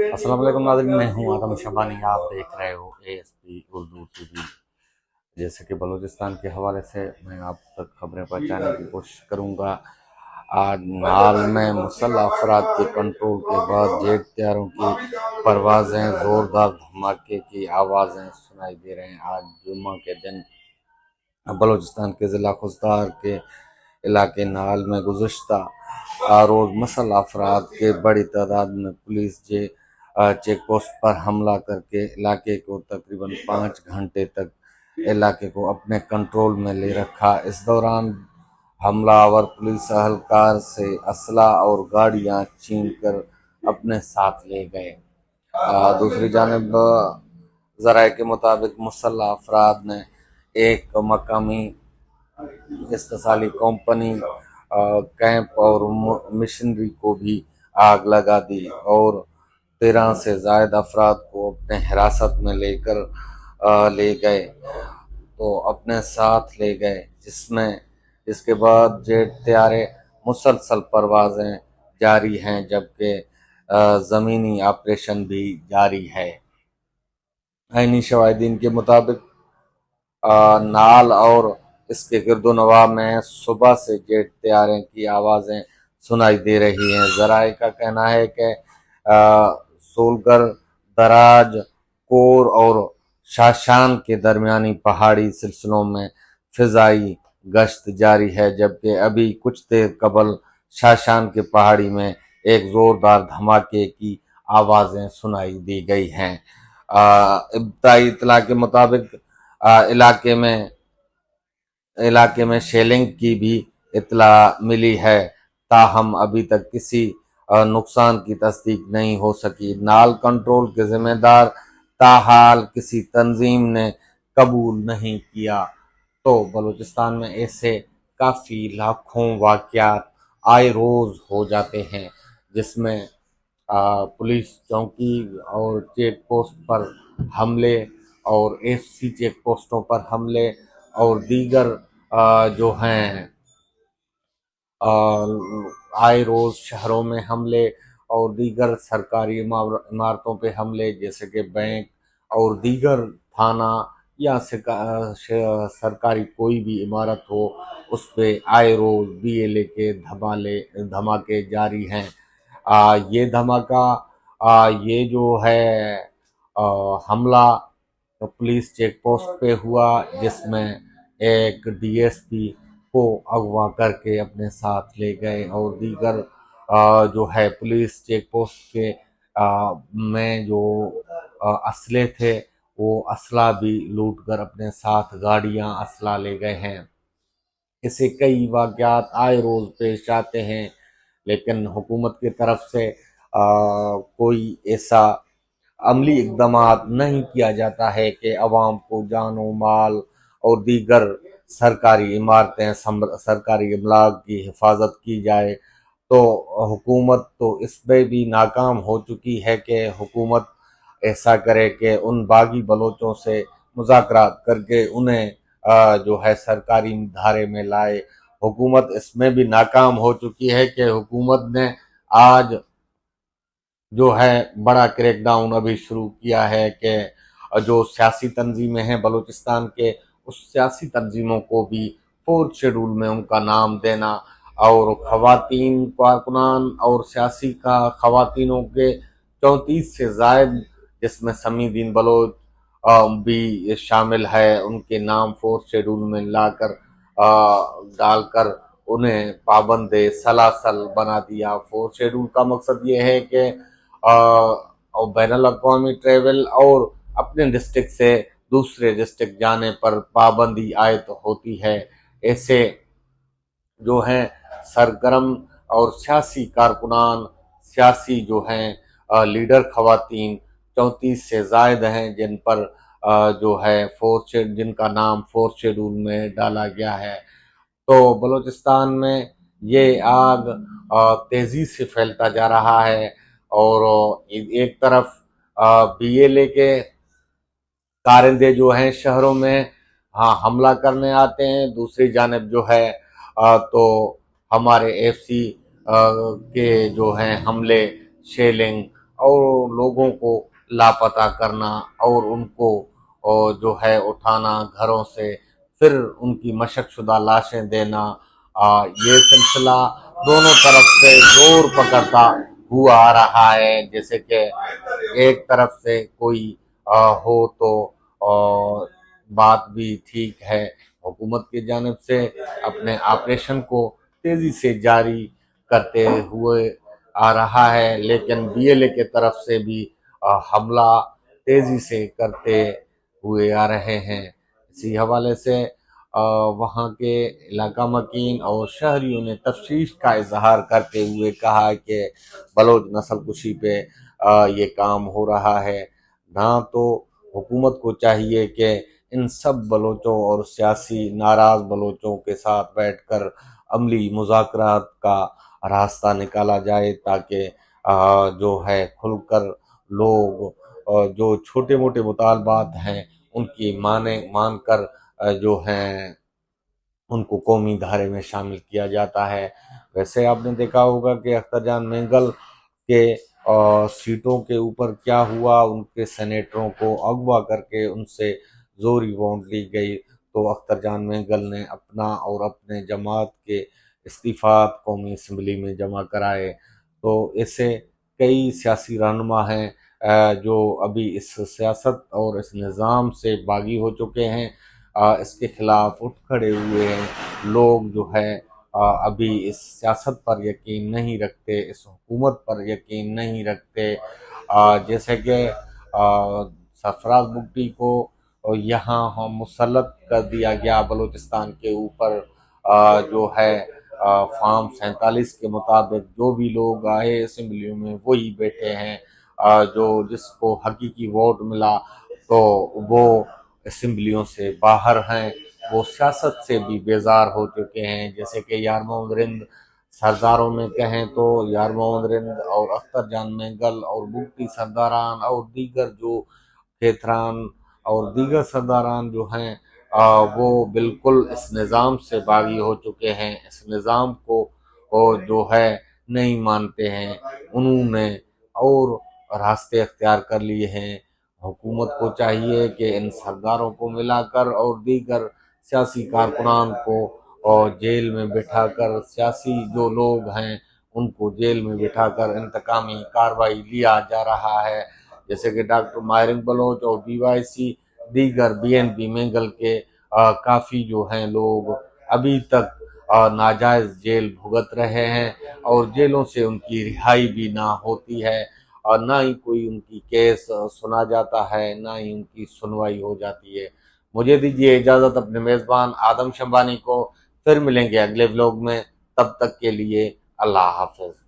अस्सलाम वालेकुम नाज़रीन, मैं हूँ आदम शबानी। आप देख रहे हो ASP उर्दू टीवी। जैसे कि बलूचिस्तान के हवाले से मैं आप तक खबरें पहुँचाने की कोशिश करूँगा। आज नाल में मुसल्लह अफराद के कंट्रोल के बाद जेट तैयारों की परवाज़ें, ज़ोरदार धमाके की आवाज़ें सुनाई दे रहे हैं। आज जुम्मा के दिन बलूचिस्तान के ज़िला खुजदार के इलाके नाल में गुज़श्ता रोज़ मुसल्लह अफराद के बड़ी तादाद में पुलिस चेक पोस्ट पर हमला करके इलाके को तकरीबन 5 घंटे तक इलाके को अपने कंट्रोल में ले रखा। इस दौरान हमलावर पुलिस अहलकार से असला और गाड़ियां छीन कर अपने साथ ले गए। दूसरी जानब ज़राए के मुताबिक मुसल्लह अफराद ने एक मकामी इस्तेसाली कंपनी कैंप और मशीनरी को भी आग लगा दी और 13 से जायद अफराद को अपने हिरासत में लेकर ले गए तो अपने साथ ले गए, जिसमें इसके बाद जेट तैयारे मुसलसल परवाजें जारी हैं, जबकि ज़मीनी ऑपरेशन भी जारी है। आईनी शवाहिदीन के मुताबिक नाल और इसके गिरदोनवा में सुबह से जेट तैयारे की आवाज़ें सुनाई दे रही हैं। ज़राए का कहना है कि सोलगर, दराज, कोर और शाशान के दरमियानी पहाड़ी सिलसिलों में फ़िज़ाई गश्त जारी है, जबकि अभी कुछ देर कबल शाशान के पहाड़ी में एक ज़ोरदार धमाके की आवाज़ें सुनाई दी गई हैं। इब्तदाई इत्तला के मुताबिक इलाके में शेलिंग की भी इत्तला मिली है, ताहम अभी तक किसी नुकसान की तस्दीक नहीं हो सकी। नाल कंट्रोल के जिम्मेदार ताहाल किसी तंजीम ने कबूल नहीं किया। तो बलूचिस्तान में ऐसे काफ़ी लाखों वाक़यात आए रोज़ हो जाते हैं, जिसमें पुलिस चौकी और चेक पोस्ट पर हमले और FC चेक पोस्टों पर हमले और दीगर जो हैं आए रोज़ शहरों में हमले और दीगर सरकारी इमारतों पे हमले, जैसे कि बैंक और दीगर थाना या सरकारी कोई भी इमारत हो, उस पे आए रोज़ BLA के धमाके जारी हैं। ये धमाका ये जो है हमला तो पुलिस चेक पोस्ट पे हुआ, जिसमें एक DSP को अगवा करके अपने साथ ले गए और दीगर जो है पुलिस चेक पोस्ट के में जो असले थे वो असला भी लूट कर अपने साथ गाड़ियां असला ले गए हैं। ऐसे कई वाक़यात आए रोज़ पेश आते हैं, लेकिन हुकूमत की तरफ से कोई ऐसा अमली इक़दामात नहीं किया जाता है कि अवाम को जानो माल और दीगर सरकारी इमारतें, सरकारी इमलाक की हिफाजत की जाए। तो हुकूमत तो इसमें भी नाकाम हो चुकी है कि हुकूमत ऐसा करे कि उन बागी बलोचों से मुज़ाकरात करके उन्हें जो है सरकारी धारे में लाए। हुकूमत इसमें भी नाकाम हो चुकी है कि हुकूमत ने आज जो है बड़ा क्रैकडाउन अभी शुरू किया है कि जो सियासी तंजीमें हैं बलूचिस्तान के, उस सियासी तंजीमों को भी 4th शेड्यूल में उनका नाम देना और खवातीन कारकुनान और सियासी का खवातीनों के 34 से जायद, जिसमें समीदीन बलोच भी शामिल है, उनके नाम 4th शेड्यूल में लाकर डालकर उन्हें पाबंदे सलासल बना दिया। 4th शेड्यूल का मकसद ये है कि और बैनुल अक़वामी ट्रेवल और अपने डिस्ट्रिक्ट से दूसरे डिस्ट्रिक्ट जाने पर पाबंदी आयद होती है। ऐसे जो हैं सरगर्म और सियासी कारकुनान, सियासी जो हैं लीडर खवातीन 34 से जायद हैं, जिन पर जो है जिनका नाम 4th शेड्यूल में डाला गया है। तो बलूचिस्तान में ये आग तेज़ी से फैलता जा रहा है और एक तरफ BLA के कारिंदे जो हैं शहरों में हमला करने आते हैं, दूसरी जानब जो है तो हमारे FC के जो हैं हमले, शेलिंग और लोगों को लापता करना और उनको जो है उठाना घरों से, फिर उनकी मशकशुदा लाशें देना, ये सिलसिला दोनों तरफ से जोर पकड़ता हुआ आ रहा है। जैसे कि एक तरफ से कोई हो तो बात भी ठीक है, हुकूमत की जानिब से अपने ऑपरेशन को तेजी से जारी करते हुए आ रहा है, लेकिन बीएलए के तरफ से भी हमला तेजी से करते हुए आ रहे हैं। इसी हवाले से वहाँ के इलाका मकीन और शहरियों ने तशवीश का इजहार करते हुए कहा कि बलोच नस्ल कुशी पे ये काम हो रहा है। ना तो हुकूमत को चाहिए कि इन सब बलोचों और सियासी नाराज बलोचों के साथ बैठकर अमली मुज़ाकरात का रास्ता निकाला जाए, ताकि जो है खुलकर लोग जो छोटे मोटे मुतालबात हैं उनकी मानकर जो हैं उनको कौमी धारे में शामिल किया जाता है। वैसे आपने देखा होगा कि अख्तरजान मैंगल के सीटों के ऊपर क्या हुआ, उनके सेनेटरों को अगवा करके उनसे जोरी वोट ली गई, तो अख्तरजान मैंगल ने अपना और अपने जमात के इस्तीफात कौमी असम्बली में जमा कराए। तो ऐसे कई सियासी रहनुमा हैं जो अभी इस सियासत और इस निज़ाम से बागी हो चुके हैं, इसके खिलाफ उठ खड़े हुए हैं। लोग जो है अभी इस सियासत पर यकीन नहीं रखते, इस हुकूमत पर यकीन नहीं रखते। जैसे कि सरफराज बुगटी को यहाँ हम मुसल्लत कर दिया गया बलूचिस्तान के ऊपर, जो है फार्म 47 के मुताबिक जो भी लोग आए असम्बलियों में वही बैठे हैं, जो जिसको हकीकी वोट मिला तो वो असम्बलियों से बाहर हैं, वो सियासत से भी बेजार हो चुके हैं। जैसे कि यार मोहम्मद रिंद सरदारों में कहें तो यार मोहम्मद रिंद और अख्तर जान मैंगल और बुगटी सरदारान और दीगर जो खेतरान और दीगर सरदारान जो हैं वो बिल्कुल इस निज़ाम से बागी हो चुके हैं, इस निज़ाम को जो है नहीं मानते हैं। उन्होंने और रास्ते अख्तियार कर लिए हैं। हुकूमत को चाहिए कि इन सरदारों को मिलाकर और दीगर सियासी कारकुनान को और जेल में बिठाकर, सियासी जो लोग हैं उनको जेल में बिठाकर इंतकामी कार्रवाई लिया जा रहा है। जैसे कि डॉक्टर माहिर बलोच और बीवाईसी दीगर बीएनपी मैंगल के काफ़ी जो हैं लोग अभी तक नाजायज़ जेल भुगत रहे हैं और जेलों से उनकी रिहाई भी ना होती है, और ना ही कोई उनकी केस सुना जाता है, ना ही उनकी सुनवाई हो जाती है। मुझे दीजिए इजाज़त अपने मेज़बान आदम शंबानी को, फिर मिलेंगे अगले व्लॉग में। तब तक के लिए अल्लाह हाफ़िज़।